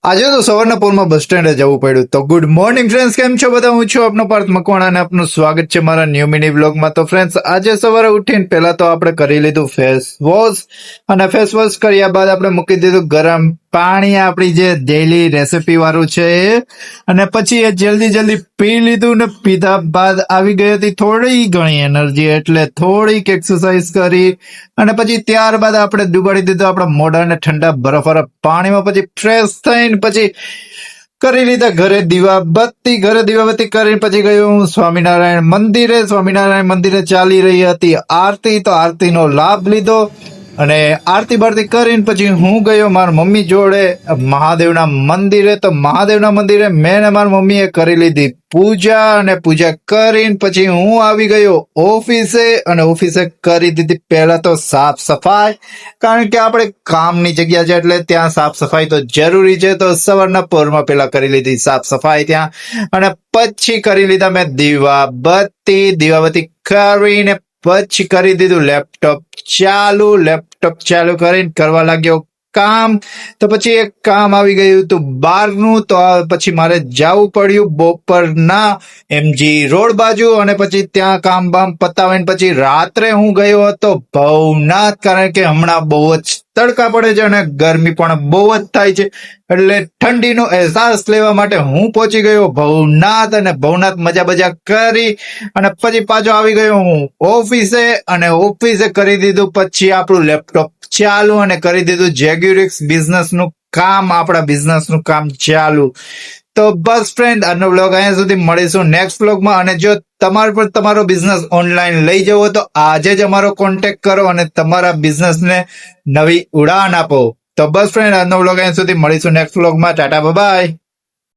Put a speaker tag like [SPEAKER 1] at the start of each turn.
[SPEAKER 1] આજે તો સવારના પોરમાં બસ સ્ટેન્ડે જવું પડ્યું. તો ગુડ મોર્નિંગ ફ્રેન્ડ્સ, કેમ છો બધા? હું છું આપનો પાર્થ મકવાણા અને આપનું સ્વાગત છે મારા ન્યૂ મિની વ્લોગમાં. તો ફ્રેન્ડ્સ, આજે સવારે ઉઠીને પહેલા તો આપણે કરી લીધું ફેસ વોશ, અને ફેસ વોશ કર્યા બાદ આપણે મૂકી દીધું ગરમ પાણી, આપણી જે ડેઈલી રેસીપી વાળું છે એ, અને પછી એ જલ્દી પી લીધું. ને પીધા બાદ આવી ગઈ હતી થોડી ઘણી એનર્જી, એટલે થોડીક એક્સરસાઇઝ કરી અને પછી ત્યારબાદ આપણે ડુબાડી દીધું આપણા મોઢાને ઠંડા બરફવાળા પાણીમાં. પછી ફ્રેશ થઈને પછી કરી લીધા ઘરે દીવાબત્તી કરીને પછી ગયો હું સ્વામિનારાયણ મંદિરે ચાલી રહી હતી આરતી, તો આરતીનો લાભ લીધો અને આરતી બારતી કરીને પછી હું ગયો મારા મમ્મી જોડે મહાદેવના મંદિરે. તો મહાદેવના મંદિરે મેં ને મારી મમ્મીએ કરી લીધી પૂજા, અને પૂજા કરીને પછી હું આવી ગયો ઓફિસે, અને ઓફિસે કરી દીધી પહેલા તો સાફ સફાઈ, કારણ કે આપણે કામની જગ્યા છે એટલે ત્યાં સાફ સફાઈ તો જરૂરી છે. તો સવારના પોરમાં પેલા કરી લીધી સાફ સફાઈ ત્યાં, અને પછી કરી લીધા મેં દીવાબત્તી કરીને પછી કરી દીધું લેપટોપ ચાલુ કરીને કરવા લાગ્યો કામ. તો પછી એક કામ આવી ગયું હતું બહારનું, તો પછી મારે જવું પડ્યું બપોરના MG રોડ બાજુ, અને પછી ત્યાં કામ બામ પતાવીને પછી રાત્રે હું ગયો હતો ભવનાથ, કારણ કે હમણાં બહુ જ તડકા પડે છે અને ગરમી પણ બહુ જ થાય છે, એટલે ઠંડીનો અહેસાસ લેવા માટે હું પહોંચી ગયો ભવનાથ. અને ભવનાથ મજા કરી અને પછી પાછો આવી ગયો હું ઓફિસે, અને ઓફિસે કરી દીધું પછી આપણું લેપટોપ ચાલુ, અને કરી દીધું જેગ્યુરિક્સ બિઝનેસનું કામ, આપણા બિઝનેસનું કામ ચાલુ. તો બસ ફ્રેન્ડ, આજનો વ્લોગ અહીંયા સુધી, મળીશું નેક્સ્ટ વ્લોગમાં. અને જો તમારે પણ તમારો બિઝનેસ ઓનલાઈન લઈ જવો તો આજે જ અમારો કોન્ટેક્ટ કરો અને તમારા બિઝનેસને નવી ઉડાન આપો. તો બસ ફ્રેન્ડ, આજનો વ્લોગ અહીંયા સુધી, મળીશું નેક્સ્ટ વ્લોગમાં. ટાટા બાય.